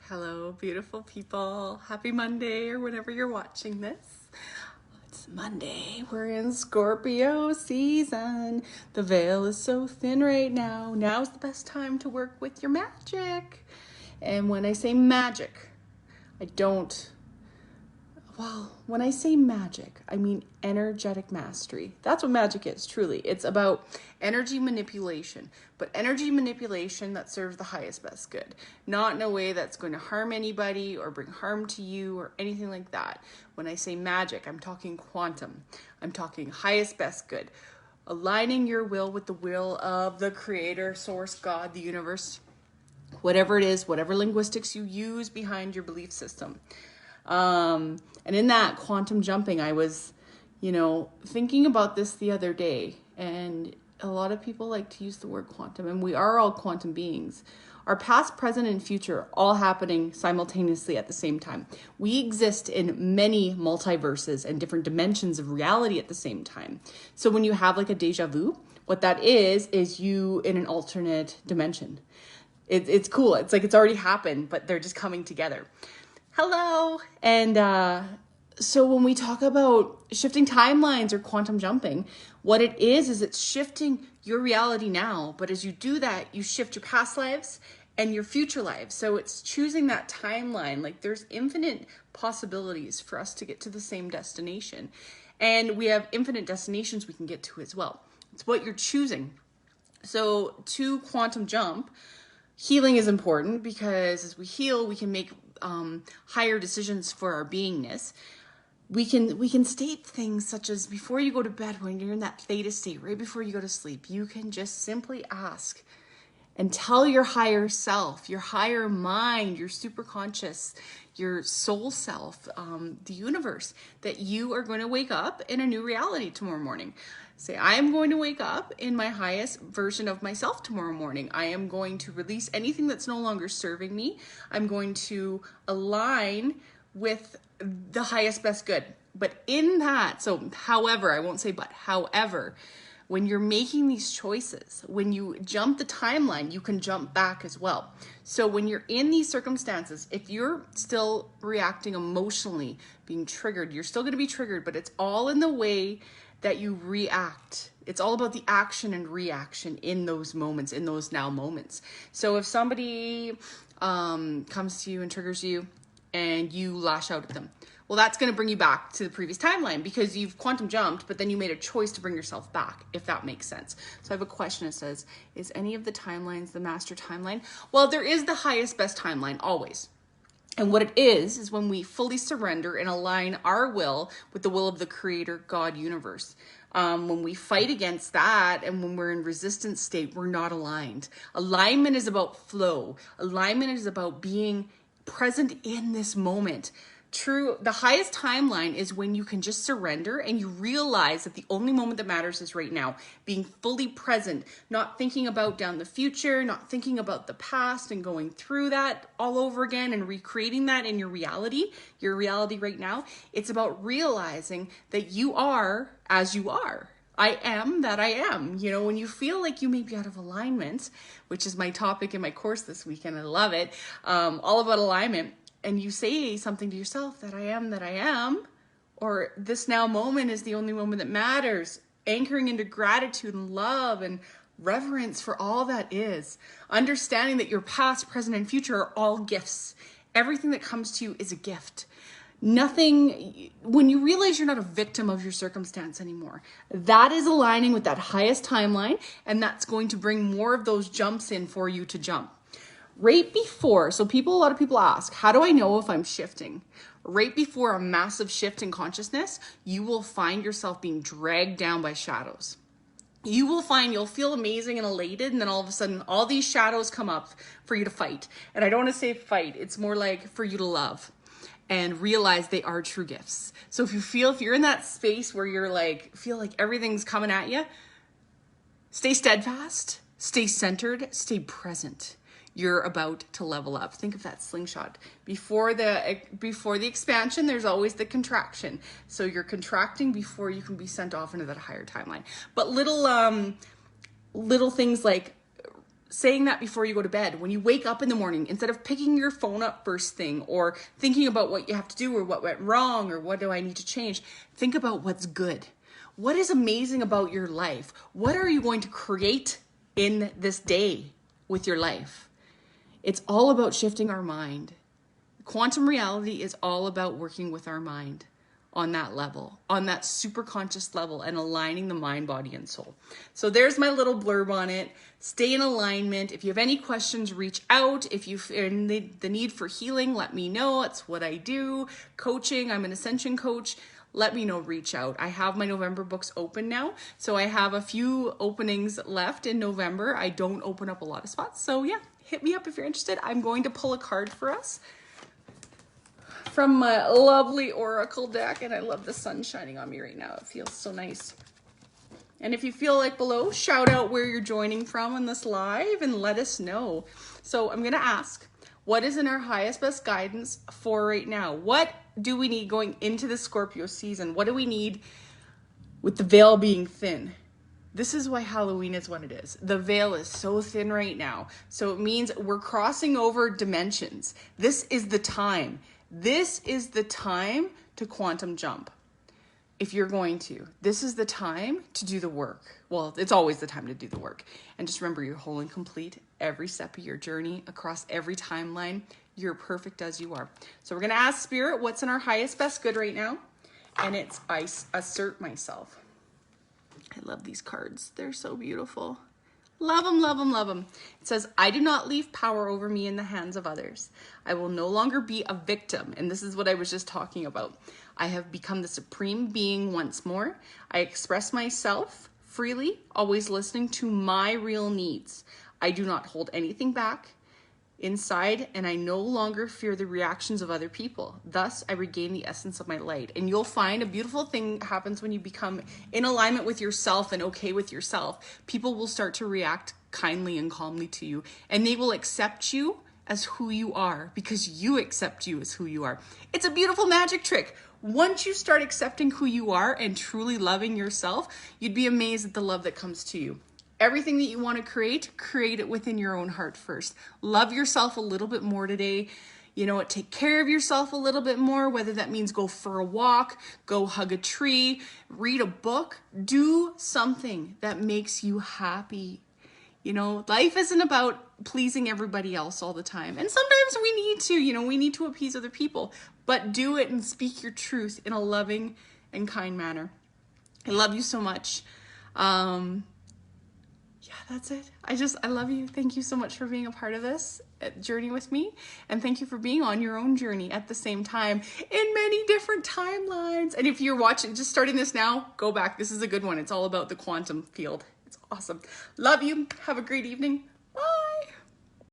Hello, beautiful people. Happy Monday or whenever you're watching this. It's Monday. We're in Scorpio season. The veil is so thin right now. Now's the best time to work with your magic. And when I say magic, when I say magic, I mean energetic mastery. That's what magic is, truly. It's about energy manipulation, but energy manipulation that serves the highest, best good. Not in a way that's going to harm anybody or bring harm to you or anything like that. When I say magic, I'm talking quantum. I'm talking highest, best good. Aligning your will with the will of the creator, source, God, the universe, whatever it is, whatever linguistics you use behind your belief system. And in that quantum jumping, I was, thinking about this the other day, and a lot of people like to use the word quantum, and we are all quantum beings. Our past, present, and future all happening simultaneously at the same time. We exist in many multiverses and different dimensions of reality at the same time. So when you have like a deja vu, what that is you in an alternate dimension. It's cool. It's like it's already happened, but they're just coming together. Hello. And so when we talk about shifting timelines or quantum jumping, what it is it's shifting your reality now. But as you do that, you shift your past lives and your future lives. So it's choosing that timeline. Like there's infinite possibilities for us to get to the same destination. And we have infinite destinations we can get to as well. It's what you're choosing. So to quantum jump, healing is important because as we heal, we can make higher decisions for our beingness. We can state things such as before you go to bed, when you're in that theta state, right before you go to sleep, you can just simply ask and tell your higher self, your higher mind, your superconscious, your soul self, the universe, that you are going to wake up in a new reality tomorrow morning. Say, I am going to wake up in my highest version of myself tomorrow morning. I am going to release anything that's no longer serving me. I'm going to align with the highest, best good. But in that, however, I won't say but, however, when you're making these choices, when you jump the timeline, you can jump back as well. So when you're in these circumstances, if you're still reacting emotionally, being triggered, you're still going to be triggered, but it's all in the way that you react. It's all about the action and reaction in those moments, in those now moments. So if somebody comes to you and triggers you and you lash out at them, well, that's going to bring you back to the previous timeline because you've quantum jumped, but then you made a choice to bring yourself back, if that makes sense. So I have a question that says, is any of the timelines the master timeline? Well, there is the highest, best timeline, always. And what it is when we fully surrender and align our will with the will of the creator, God, universe. When we fight against that and when we're in resistance state, we're not aligned. Alignment is about flow. Alignment is about being present in this moment. True, the highest timeline is when you can just surrender and you realize that the only moment that matters is right now. Being fully present, not thinking about down the future, not thinking about the past and going through that all over again and recreating that in your reality right now. It's about realizing that you are as you are. I am that I am. When you feel like you may be out of alignment, which is my topic in my course this weekend, I love it, all about alignment. And you say something to yourself that I am, or this now moment is the only moment that matters, anchoring into gratitude and love and reverence for all that is, understanding that your past, present, and future are all gifts. Everything that comes to you is a gift. Nothing, when you realize you're not a victim of your circumstance anymore, that is aligning with that highest timeline, and that's going to bring more of those jumps in for you to jump. Right before, a lot of people ask, how do I know if I'm shifting? Right before a massive shift in consciousness, you will find yourself being dragged down by shadows. You'll feel amazing and elated, and then all of a sudden, all these shadows come up for you to fight. And I don't want to say fight, it's more like for you to love and realize they are true gifts. So if you're in that space where you're feel like everything's coming at you, stay steadfast, stay centered, stay present. You're about to level up. Think of that slingshot. Before the expansion, there's always the contraction. So you're contracting before you can be sent off into that higher timeline. But little things like saying that before you go to bed. When you wake up in the morning, instead of picking your phone up first thing or thinking about what you have to do or what went wrong or what do I need to change, think about what's good. What is amazing about your life? What are you going to create in this day with your life? It's all about shifting our mind. Quantum reality is all about working with our mind on that level, on that super conscious level, and aligning the mind, body, and soul. So there's my little blurb on it. Stay in alignment. If you have any questions, reach out. If you feel the need for healing, let me know. It's what I do. Coaching, I'm an ascension coach. Let me know, reach out. I have my November books open now. So I have a few openings left in November. I don't open up a lot of spots. So yeah, hit me up if you're interested. I'm going to pull a card for us from my lovely oracle deck, and I love the sun shining on me right now. It feels so nice. And if you feel like below, shout out where you're joining from on this live and let us know. So I'm gonna ask, what is in our highest best guidance for right now? What do we need going into the Scorpio season? What do we need with the veil being thin? This is why Halloween is what it is. The veil is so thin right now. So it means we're crossing over dimensions. This is the time. This is the time to quantum jump. If you're going to, this is the time to do the work. Well, it's always the time to do the work. And just remember, you're whole and complete every step of your journey across every timeline. You're perfect as you are. So we're going to ask Spirit, what's in our highest best good right now? And it's I assert myself. I love these cards. They're so beautiful. Love them, love them, love them. It says, I do not leave power over me in the hands of others. I will no longer be a victim. And this is what I was just talking about. I have become the supreme being once more. I express myself freely, always listening to my real needs. I do not hold anything back inside, and I no longer fear the reactions of other people. Thus, I regain the essence of my light. And you'll find a beautiful thing happens when you become in alignment with yourself and okay with yourself. People will start to react kindly and calmly to you, and they will accept you as who you are because you accept you as who you are. It's a beautiful magic trick. Once you start accepting who you are and truly loving yourself, you'd be amazed at the love that comes to you. Everything that you want to create it within your own heart first. Love yourself a little bit more today. You know what? Take care of yourself a little bit more, whether that means go for a walk, go hug a tree, read a book, do something that makes you happy. You know, life isn't about pleasing everybody else all the time. And sometimes we need to appease other people, but do it and speak your truth in a loving and kind manner. I love you so much. Yeah, that's it. I love you. Thank you so much for being a part of this journey with me. And thank you for being on your own journey at the same time in many different timelines. And if you're watching, just starting this now, go back. This is a good one. It's all about the quantum field. It's awesome. Love you. Have a great evening.